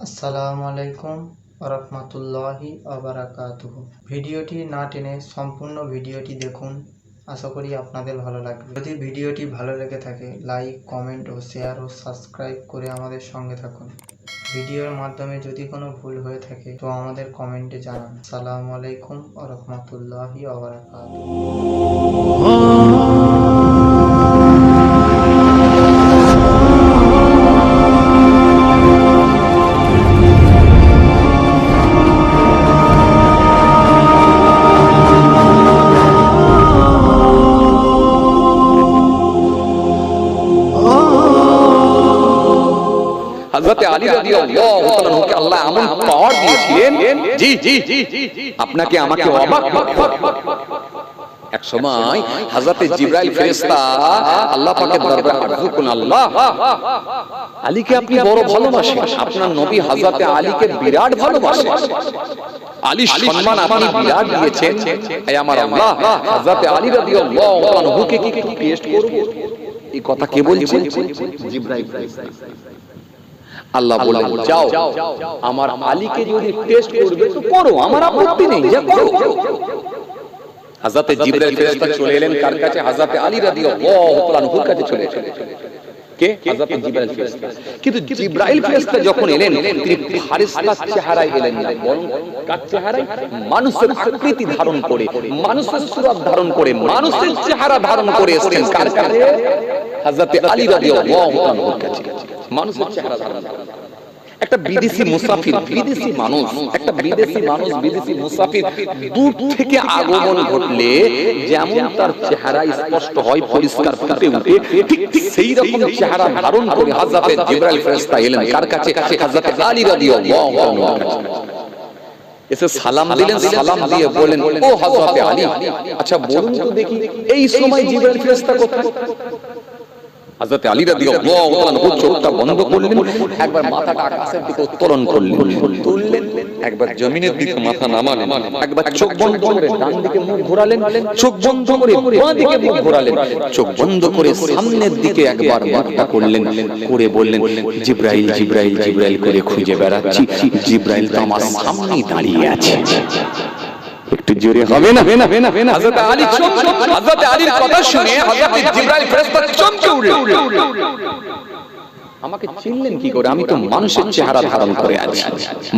আসসালামু আলাইকুম ওয়া রাহমাতুল্লাহি ওয়া বারাকাতুহু। ভিডিওটি না টেনে সম্পূর্ণ ভিডিওটি দেখুন, আশা করি আপনাদের ভালো লাগবে। যদি ভিডিওটি ভালো লেগে থাকে লাইক, কমেন্ট ও শেয়ার ও সাবস্ক্রাইব করে আমাদের সঙ্গে থাকুন। ভিডিওর মাধ্যমে যদি কোনো ভুল হয়ে থাকে তো আমাদের কমেন্টে জানান। আসসালামু আলাইকুম ওয়া রাহমাতুল্লাহি ওয়া বারাকাতুহু। হযরতে আলী রাদিয়াল্লাহু তাআলা কে আল্লাহ এমন পাওয়ার দিয়েছিলেন, জি জি আপনাকে আমাকে অবাক এক সময় হযরতে জিবরাইল ফেরেশতা আল্লাহ পাকের দরবারে আরজু করলেন, আল্লাহ আলীকে আপনি বড় ভালোবাসেন, আপনার নবী হযরতে আলীকে বিরাট ভালোবাসেন, আলী সম্মান আপনি বিরাট দিয়েছেন, হে আমার আল্লাহ হযরতে আলী রাদিয়াল্লাহু তাআলা কে কি টেস্ট করব? এই কথা কে বলছেন? জিবরাইল ফেরেশতা। আল্লাহ বললেন, যাও আমার আলীকে যদি টেস্ট করবে তো করো, আমার আপত্তি নেই, যা করো। হযরতে জিবরাইল ফেরেশতা চলে এলেন কার কাছে? হযরতে আলী রাদিয়াল্লাহু তাআলা আনহুর কাছে চলে এলেন। কে? হযরতে জিবরাইল ফেরেশতা। কিন্তু জিবরাইল ফেরেশতা যখন এলেন তিনি ফারিস্তার চেহারায় এলেন না, বরং কার চেহারায়? মানুষের আকৃতি ধারণ করে, মানুষের সুরত ধারণ করে, মানুষের চেহারা ধারণ করে এসেছেন কার কাছে? হযরতে আলী রাদিয়াল্লাহু তাআলা আনহুর কাছে। মানুষের চেহারা ধারণ করে। একটা বিদেশি মুসাফির, বিদেশি মানুষ, একটা বিদেশি মানুষ, বিদেশি মুসাফির দূর থেকে আগমন ঘটলে যেমন তার চেহারা স্পষ্ট হয়, পরিষ্কার ফুটে ওঠে, ঠিক সেই রকম চেহারা ধারণ করে হযরতে জিবরাইল ফেরেশতা এলেন কার কাছে? হযরতে আলী রাদিয়াল্লাহু তাআলার কাছে। এসে সালাম দিলেন, সালাম দিয়ে বলেন, ও হযরতে আলী, আচ্ছা বলুন তো দেখি এই সময় জিবরাইল ফেরেশতা কোথায়? হযরতে আলী রাদিয়াল্লাহু তাআলা চোখটা বন্ধ করলেন, একবার মাথাটা আকাশের দিকে উত্তোলন করলেন, তুললেন, একবার জমিনের দিকে মাথা নামালেন, একবার চোখ বন্ধ করে ডান দিকে মুখ ঘোরালেন, চোখ বন্ধ করে বাঁ দিকে মুখ ঘোরালেন, চোখ বন্ধ করে সামনের দিকে একবার মুখটা করলেন, করে বললেন, জিবরাইল জিবরাইল জিবরাইল করে খুঁজে বেড়াচ্ছি, জিবরাইল তো আমার সামনেই দাঁড়িয়ে আছে। একটু জোরে হবে না? হযরত আলী হযরত আলীর কথা শুনে হযরত জিবরাইল ফেরেশতা চমকে উঠলেন। আমাকে চিনলেন কি করে? আমি তো মানুষের চেহারা ধারণ করে আছি,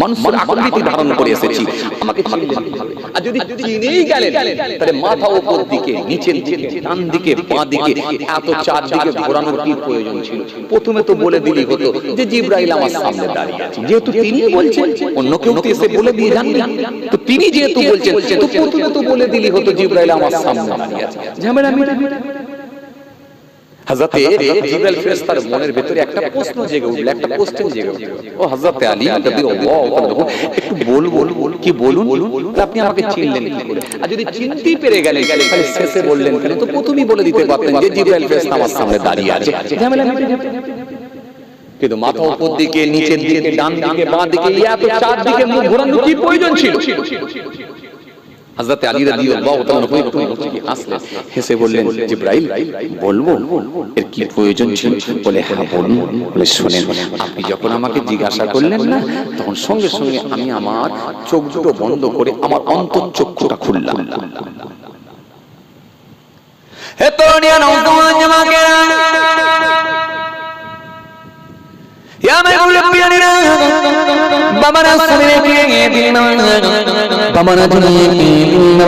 মানুষের আকৃতি ধারণ করে এসেছি, আমাকে চিনলেন কিভাবে? আর যদি চিনেই গেলেন তাহলে মাথা উপর দিকে, নিচের দিকে, ডান দিকে, বাঁ দিকে, এত চারদিকে ঘোরানোর কি প্রয়োজন ছিল? প্রথমে তো বলে দিলেই হতো যে জিবরাইল আমার সামনে দাঁড়িয়ে আছে। যেহেতু তিনি বলছেন, অন্য কেউ তো এসে বলে দিয়ে যান না, তো তিনি যেহেতু বলছেন তো প্রথমে তো বলে দিলেই হতো জিবরাইল আমার সামনে দাঁড়িয়ে আছে। ঝামেলা মিটে। হযরতে জিবরাইল ফেরেশতার মনের ভিতরে একটা প্রশ্ন জেগে উঠল, একটা কোশ্চেন জেগে উঠল, ও হযরতে আলী রাদিয়াল্লাহু তাআলা একটু বলুন কি বলুন, আপনি আমাকে চিনলেন কি করে? আর যদি চিনতেই পেরে গেলেন তাহলে শেষে বললেন কেন? তো প্রথমেই বলে দিতে পারতেন যে জিবরাইল ফেরেশতা আমার সামনে দাঁড়িয়ে আছে, ঝামেলা মিটে যেত। কিন্তু মাথা উপর দিকে, নিচের দিকে, ডান দিকে, বাঁ দিকে, এত চারদিকে মুখ ঘোরানোর কি প্রয়োজন ছিল? হযরতে আলী রাদিয়াল্লাহু তাআলা হাসলেন, হেসে বললেন, জিবরাইল বলবো এর কি প্রয়োজন ছিল? বলে, হ্যাঁ বলুন। বলে, শুনেন, আপনি যখন আমাকে জিজ্ঞাসা করলেন না, তখন সঙ্গে সঙ্গে আমি আমার চোখ দুটো বন্ধ করে আমার অন্তঃচক্ষুটা খুললাম। হে তরুণিয়া নওজওয়ান জামাকেরা, ইয়া মাইনুল পিয়ানিরা, বাবারা সুরে কে দিনা, বাবারা দুনিয়া কে দিনা।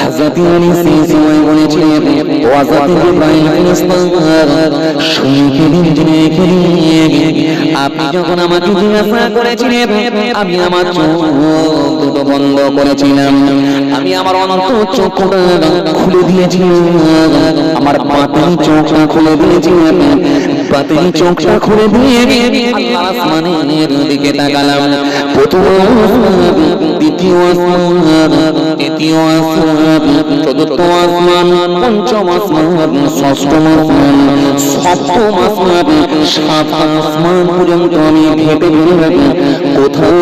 হযরত আলী সিসিওয়াই বলেছিলেন, ওয়াজাত ইব্রাহিম ফেরেশতা শুনকে দিন, আপনি যখন আমাকে জিজ্ঞাসা করেছিলেন আমি আমার চোখ দুটো বন্ধ করেছিলাম, আমি আমার অন্তঃচক্ষুটা খুলে দিয়েছিলাম, আমার বাতিল চোখটা খুলে দিয়েছিলাম, বাতিল চোখটা খুলে দিয়ে আল্লাহ আসমানের দিকে তাকালাম। প্রথম আসমান, দ্বিতীয় আসমান, তৃতীয় আসমান, চতুর্থ আসমান, পঞ্চম আসমান, ষষ্ঠম আসমান, সপ্তম আসমান, সাত আসমান পর্যন্ত আমি হেঁটে গেলাম, কোথাও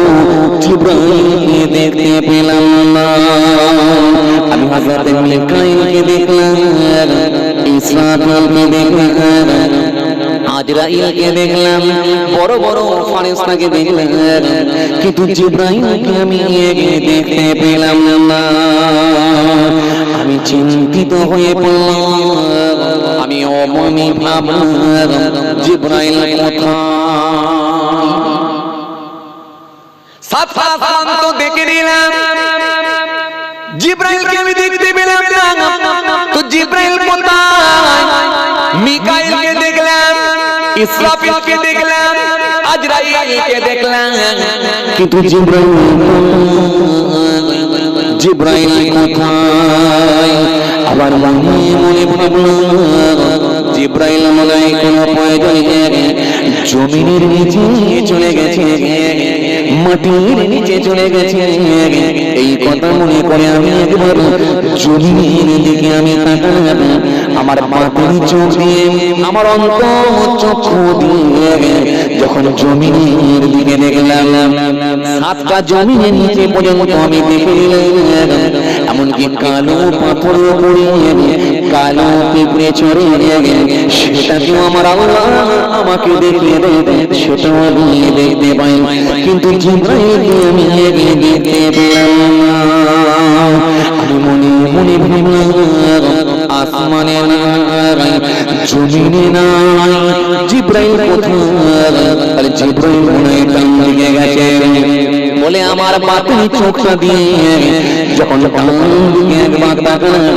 জিবরাইলকে দেখতে পেলাম না। আমি হযরত মিকাঈলকে দেখলাম, ইসরাফিলকে দেখলাম, আজ আজরাইলকে দেখলাম, বড় বড় ফেরেশতাকে দেখলাম, কিন্তু জিবরাইলকে আমি দেখতে পেলাম না। আমি চিন্তিত হয়ে পড়লাম, আমি অমনি ভাবলাম জিবরাইল কোথায়। সাত আসমান তো দেখে নিলাম, জিবরাইলকে আমি দেখতে পেলাম না, তো জিবরাইল কোথায়? মিকাইলকে দেখলাম, ইসরাফিলকে দেখলাম, আজরাইলকে দেখলাম, কিন্তু জিবরাইল কোথায়? আবার মনে মনে ভাবলাম জিবরাইল মনে হয় কোনো প্রয়োজনে জমিনের নিচে চলে গেছে, মাটির নিচে চলে গেছে। এই কথা মনে করে আমি একবার জমিনের দিকে আমি তাকালাম, আমার বাতিল চোখ দিয়ে, আমার অন্তর চক্ষু দিয়ে যখন জমিনের দিকে দেখলাম, সাতটা জমিনের নিচে পর্যন্ত আমি দেখে নিলাম, এমনকি কালো পাথর পড়ে কালো পিঁপড়ে চড়ে সেটাকেও আমার আল্লাহ আমাকে দেখিয়ে দেবে, সেটাও আমি দেখতে পাই, কিন্তু জিবরাইলকে আমি দেখতে পেলাম না। আমি মনে মনে ভাবলাম আসমানে নাই, জমিনে নাই, জিবরাইল কোথায়? আরে জিবরাইল মনে হয় ডান দিকে গেছে বলে আমার বাতিল চোখটা দিয়ে যখন ডান দিকে একবার তাকালাম,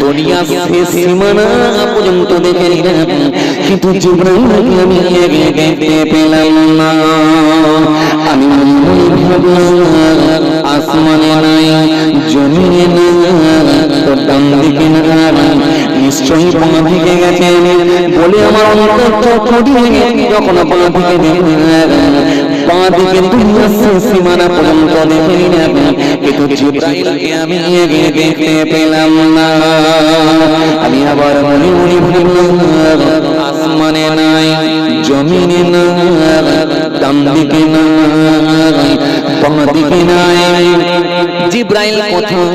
দুনিয়া শেষ সীমানা পর্যন্ত দেখে নিলাম, কিন্তু জিবরাইলকে আমি দেখতে পেলাম না। আমি মনে ভাবলাম আসমানে নাই, জমিনে নাই, তো ডান দিকে নাই, নিশ্চয়ই বাঁ দিকে গেছে বলে আমার অন্তর চক্ষু দিয়ে যখন বাঁ দিকে দেখলাম, বাঁ দিকে দুনিয়া শেষ সীমানা পর্যন্ত দেখে নিলাম, কিন্তু জিবরাইলকে আমি দেখতে পেলাম না। আমি আবার মনে মনে ভাবলাম আসমানে নাই, জমিনে নাই, ডান দিকে নাই, বাঁ দিকে নাই, জিবরাইল কোথায়?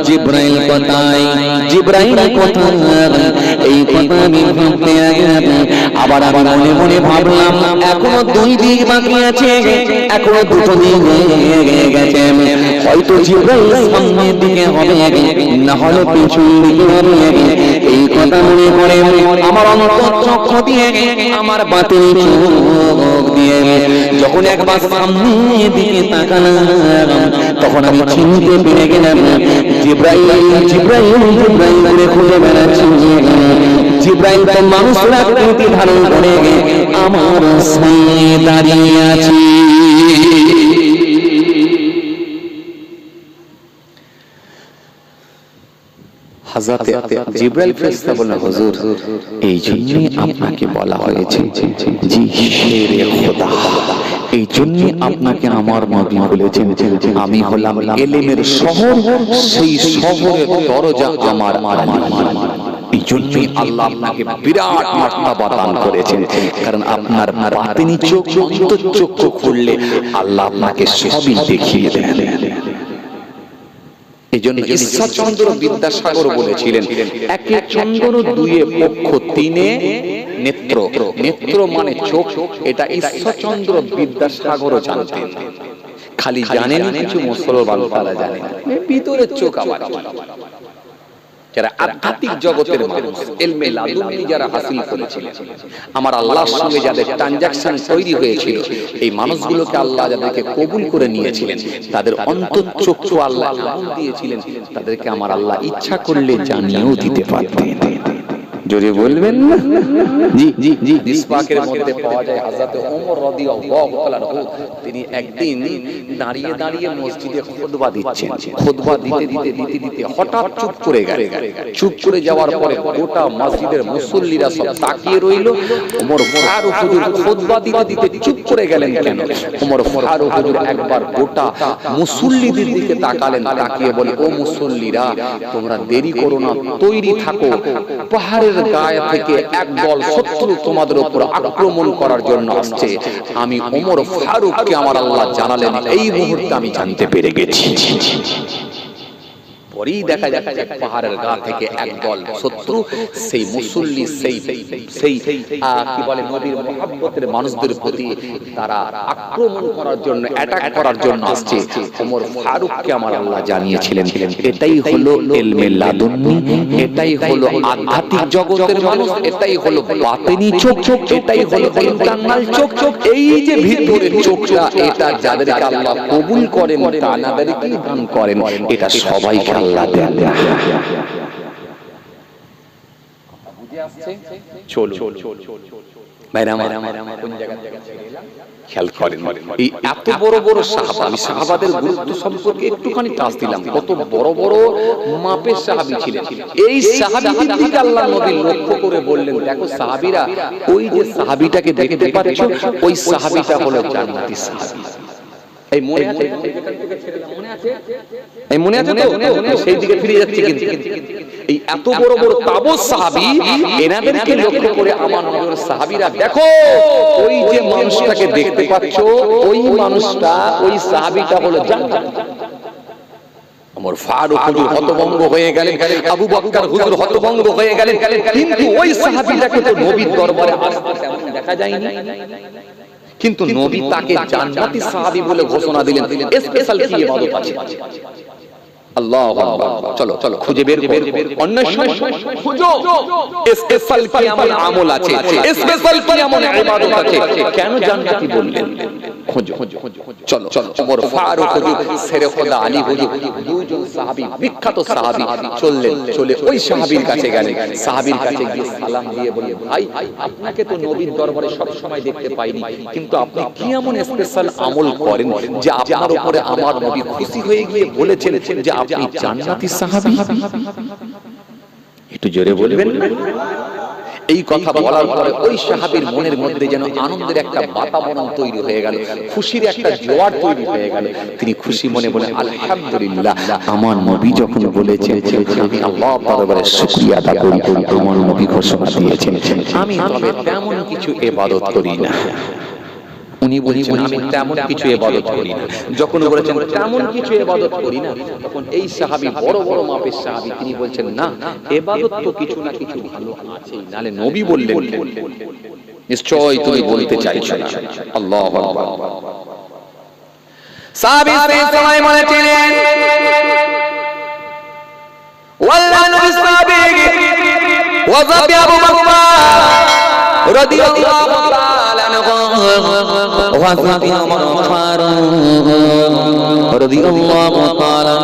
জিবরাইল কোথায়? জিবরাইল কোথায়? এই কথা আমি ভাবতে আবার আমি মনে মনে ভাবলাম এখনো দুই দিক বাকি আছে, এখনো দুটো দিক গেছে, হয়তো জিবরাইল সামনের দিকে হবে, না হলে পিছন দিকে হবে। এই কথা মনে করে আমার অন্তর চক্ষু দিয়ে, আমার বাতিল চোখ দিয়ে যখন একবার সামনের দিকে তাকালাম, তখন আমি চিনতে পেরে গেলাম জিবরাইল জিবরাইল জিবরাইল করে খুঁজে বেড়াচ্ছি। জিবরাইল তো মানুষের আকৃতি ধারণ করে আমার সামনে দাঁড়িয়ে আছে। হযরত জিবরাইল ফেরেশতা বললেন, হুজুর এই জন্যই আপনাকে বলা হয়েছে, জি শেরে খোদা, এই জন্যই আপনাকে আমার নবী বলেছেন আমি হলাম ইলমের শহর, সেই শহরের দরজা আমার আলী। এই জন্যই আল্লাহ আপনাকে বিরাট মার্তবা দান করেছেন, কারণ আপনার বাতিনি চোখ অন্তর চক্ষু খুললে আল্লাহ আপনাকে সবই দেখিয়ে দেন। এই জন্য ঈশ্বরচন্দ্র বিদ্যাসাগর বলেছিলেন, একে চন্দ্র দুয়ে পক্ষ তিনে নেত্র, নেত্র মানে চোখ, এটা ঈশ্বরচন্দ্র বিদ্যাসাগর জানতেন। খালি জানেন কিছু মুসলমান তারা জানেন ভিতরের চোখ আবার যারা আধ্যাত্মিক জগতের মানুষ, ইলমে লাদুনি যারা হাসিল করেছিলেন, আমার আল্লাহর সঙ্গে যাদের ট্রানজাকশন তৈরি হয়েছিল, এই মানুষগুলোকে আল্লাহ যাদেরকে কবুল করে নিয়েছিলেন, তাদের অন্তঃচক্ষু আল্লাহ এমন দিয়েছিলেন, তাদেরকে আমার আল্লাহ ইচ্ছা করলে জানিয়েও দিতে পারতেন। জোরে বলবেন না? জি জি জি। মিসবাকের মধ্যে পাওয়া যায় হযরত ওমর রাদিয়াল্লাহু তাআলা আনহু, তিনি একদিন দাঁড়িয়ে দাঁড়িয়ে মসজিদে খুতবা দিচ্ছেন। খুতবা দিতে দিতে দিতে দিতে হঠাৎ চুপ করে গেলেন। চুপ করে যাওয়ার পরে গোটা মসজিদের মুসল্লিরা সব তাকিয়ে রইল। ওমর ফারুক হুজুর খুতবা দিতে দিতে চুপ করে গেলেন কেন? ওমর ফারুক হুজুর একবার গোটা মুসল্লিদের দিকে তাকালেন, তাকিয়ে বলে, ও মুসল্লিরা, তোমরা দেরি করো না, তৈরি থাকো, পাহাড়ের গায়ে থেকে একদল শত্রু তোমাদের উপর আক্রমণ করার জন্য আসছে। আমি ওমর ফারুককে আমার আল্লাহ জানালেন, এই মুহূর্তে আমি জানতে পেরে গেছি। পরেই দেখা যাচ্ছে পাহাড়ের গা থেকে একদল শত্রু সেই মুসল্লি সেই কি বলে নবীর মুহাব্বতের মানুষদের প্রতি তারা আক্রমণ করার জন্য অ্যাটাক করার জন্য আসছে। ওমর ফারুককে আমার আল্লাহ জানিয়েছিলেন এটাই হলো ইলমে লাদুন্নি, এটাই হলো আধ্যাত্মিক জগতের মানুষ, এটাই হলো বাতিনি চোখ, এটাই হলো ইন্টারনাল চোখ। এই যে ভিতরের চোখটা, এটা যাদেরকে আল্লাহ কবুল করেন তাদেরকেই দান করেন, এটা সবাইকে আল্লাহ দেন না। বুঝে আসছে? চলো ভাইরা আমার কোন জায়গা থেকে খেয়াল করেন, এই এত বড় বড় সাহাবা, আমি সাহাবাদের গুরুত্ব সম্পর্কে একটুখানি টাচ দিলাম, কত বড় বড় মাপের সাহাবী ছিলেন। এই সাহাবীদের দিকে আল্লাহ নবী লক্ষ্য করে বললেন, দেখো সাহাবীরা, ওই যে সাহাবীটাকে দেখতে পাচ্ছ, ওই সাহাবীটা হলো জান্নাতি সাহাবী। এই মনে আছে? এই মনে আছে তো? সেই দিকে ফিরে যাচ্ছে। কিন্তু এই এত বড় বড় তাবস সাহাবী, এনাদেরকে লক্ষ্য করে আমার নবীর সাহাবীরা, দেখো ওই যে মানুষটাকে দেখতে পাচ্ছ, ওই মানুষটা, ওই সাহাবীটা হলো জান্নাত। ওমর ফারুক হুজুর হতভম্ব হয়ে গেলেন, আবু বকর হুজুর হতভম্ব হয়ে গেলেন, কিন্তু ওই সাহাবীটাকে তো নবীর দরবারে আসতে তেমন দেখা যায়নি। কিন্তু নবী তাকে জান্নাতি সাহাবী বলে ঘোষণা দিলেন। স্পেশাল কি ইবাদত আছে? আল্লাহু আকবার। চলো চলো খুঁজে বের করো, অন্য সময় খুঁজো স্পেশাল কি এমন আমল আছে, স্পেশাল কি এমন ইবাদত আছে, কেন জান্নাতি বললেন? খোঁজো চলো চলো। ওমর ফারুক হুজুর, শেরে খোদা আলী হুজুর, দুইজন সাহাবী, বিখ্যাত সাহাবী চললেন, চলে ওই সাহাবীর কাছে গেলেন। সাহাবীর কাছে গিয়ে সালাম দিয়ে বললেন, ভাই আপনাকে তো নবীর দরবারে সব সময় দেখতে পাইনি, কিন্তু আপনি কি এমন স্পেশাল আমল করেন যে আপনার উপরে আমার নবী খুশি হয়ে গিয়ে বলেছেন যে আপনি জান্নাতি সাহাবী? একটু জোরে বলবেন না? এই কথা বলার পরে ওই সাহাবীর মনের মধ্যে যেন আনন্দের একটা বাতাবরণ তৈরি হয়ে গেল, খুশির একটা জোয়ার তৈরি হয়ে গেল। তিনি খুশি মনে বলে, আলহামদুলিল্লাহ, আমার নবী যখন বলেছেন আমি আল্লাহর দরবারে শুকরিয়া আদা করি, আমার নবী ঘোষণা দিয়েছেন আমি তবে তেমন কিছু ইবাদত করি না। উনি বলছেন আমি তেমন কিছু ইবাদত করি না। যখন বলেছেন তেমন কিছু ইবাদত করি না, তখন এই সাহাবী, বড় বড় মাপের সাহাবী, তিনি বলছেন না, ইবাদত তো কিছু না কিছু ভালো আছেই, নালে নবী বললেন নিশ্চয়ই তুমি বলতে চাইছো না। আল্লাহু আকবার। সাহাবী সেই সময় বলেছিলেন, ওয়াল্লাহি নবী সাহাবী ওয়াজাবি আবু বকর রাদিয়াল্লাহু তাআলা ওয়াজাবি ওমর ফারুক রাদিয়াল্লাহু তাআলা।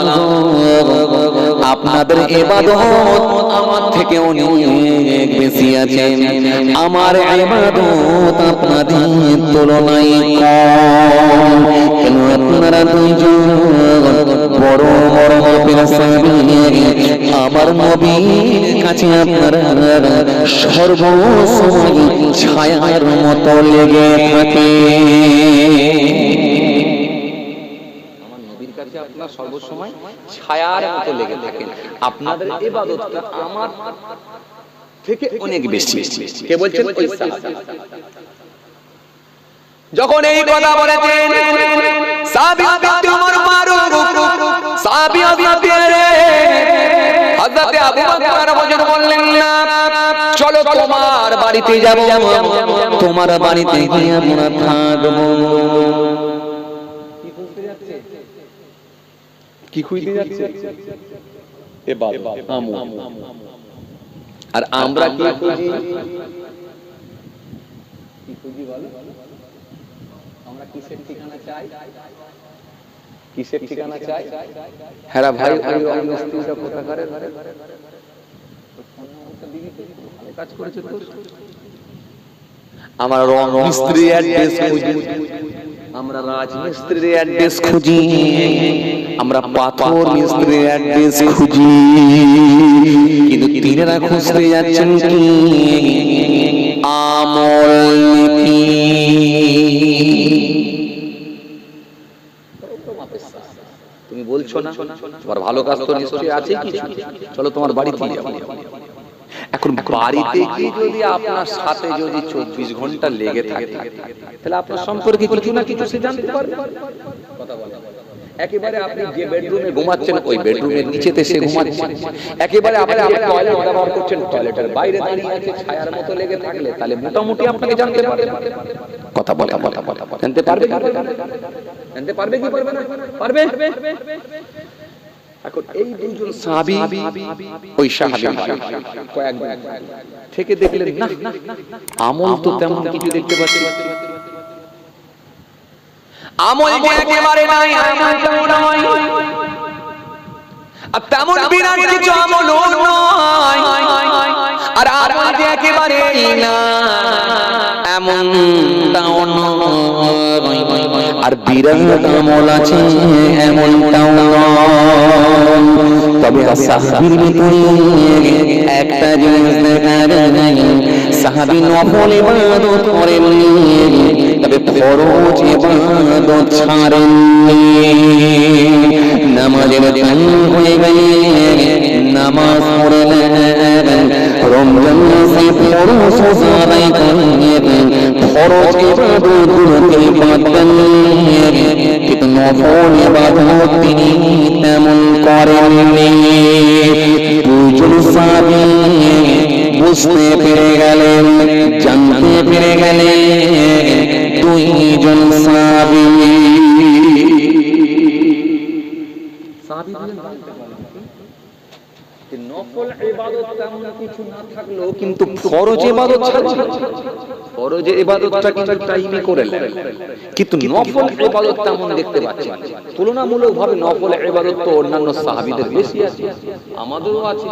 আপনাদের ইবাদত আমার থেকে অনেক বেশি আছে, আমার ইবাদত আপনাদের তুলনায় কম। কেন আপনারা দুইজন বড় বড় পেশাবী, আমার নবীর কাছে আপনারা সর্বসময় ছায়ার মতো লেগে থাকে। আমার নবীর কাছে আপনারা সর্বসময় ছায়ার মতো লেগে থাকেন, আপনাদের ইবাদতটা আমার থেকে অনেক বেশি। কে বলছেন? ওই সাহাবী। যখন এই কথা বলেছেন, সাহাবী ওমর ফারুক, সাহাবী হযরত আবু বকর হুজুর বললেন, না চলো তোমার বাড়িতে যাব, তোমার বাড়িতে গিয়ে আমরা থাকবো। কি খুঁজতে যাচ্ছে? ইবাদত, আমল। আর আমরা কি খুঁজি? কি খুঁজি বলো? আমরা কিসের ঠিকানা চাই? কিসের ঠিকানা চাই? হ্যাঁ ভাই, ওই মিস্ত্রিটা কোথাকারের? কাজ করেছে তো। আমরা রং মিস্ত্রি অ্যাড্রেস খুঁজি, আমরা রাজমিস্ত্রির অ্যাড্রেস খুঁজি, আমরা পাথর মিস্ত্রির অ্যাড্রেস খুঁজি, কিন্তু তিনারা খুঁজতে যাচ্ছেন কি? আমল নীতি। তুমি বলছো না তোমার ভালো কাজ তো নিশ্চয়ই আছে কিছু, চলো তোমার বাড়িতে যাবো। এখন বাড়িতে গিয়ে যদি আপনার সাথে যদি 24 ঘন্টা লেগে থাকে, তাহলে আপনার সম্পর্কে কিছু না কিছু সে জানতে পারবে। কথা বলে একেবারে আপনি যে বেডরুমে ঘুমাচ্ছেন ওই বেডরুমের নিচেতে সে ঘুমাচ্ছে, একেবারে আপনি যে টয়লেট ব্যবহার করছেন টয়লেটের বাইরে দাঁড়িয়ে আছে ছায়ার মতো লেগে থাকলে তাহলে মোটামুটি আপনাকে জানতে পারবে। কথা বলে জানতে পারবে কি জানতে পারবে কি পারবে না পারবে। এখন এই দুইজন সাহাবী ওই সাহাবী কয়েকদিন থেকে দেখলেন না আমল তো তেমন কিছু দেখতে পাচ্ছি, আমল যে একেবারে নাই, আর তেমন বিরাট কিছু আমল নয়, আর আমল যে একেবারে না এমনটাও নয়, আর বিরাট আমল আছে এমনটাও নয়। তবে সাহাবীর ভিতরে একটা জিনিস দেখা যায়, সাহাবী নফল ইবাদত করেননি, তবে ফরজ ইবাদত ছাড়েননি। নামাজের টাইম হয়ে গেলে নামাজ পড়লেন, রমজান মাসে ফরজ আদায় করলেন, ফরজ ইবাদতগুলোকে বাদ দিলেন, কিন্তু নফল ইবাদত তিনি তেমন করেননি। দুইজন সাহাবী বুঝতে পেরে গেলেন, জানতে পেরে গেলেন, দুইজন সাহাবী নফল ইবাদত তেমন কিছু না থাকলেও কিন্তু ফরজ ইবাদত ছাড়ছে, ফরজ ইবাদতটা কিন্তু টাইমে করে নেন, কিন্তু নফল ইবাদত তেমন দেখতে পাচ্ছি না। তুলনামূলকভাবে নফল ইবাদত তো অন্যান্য সাহাবীদের বেশি আছে, আমাদেরও আছে।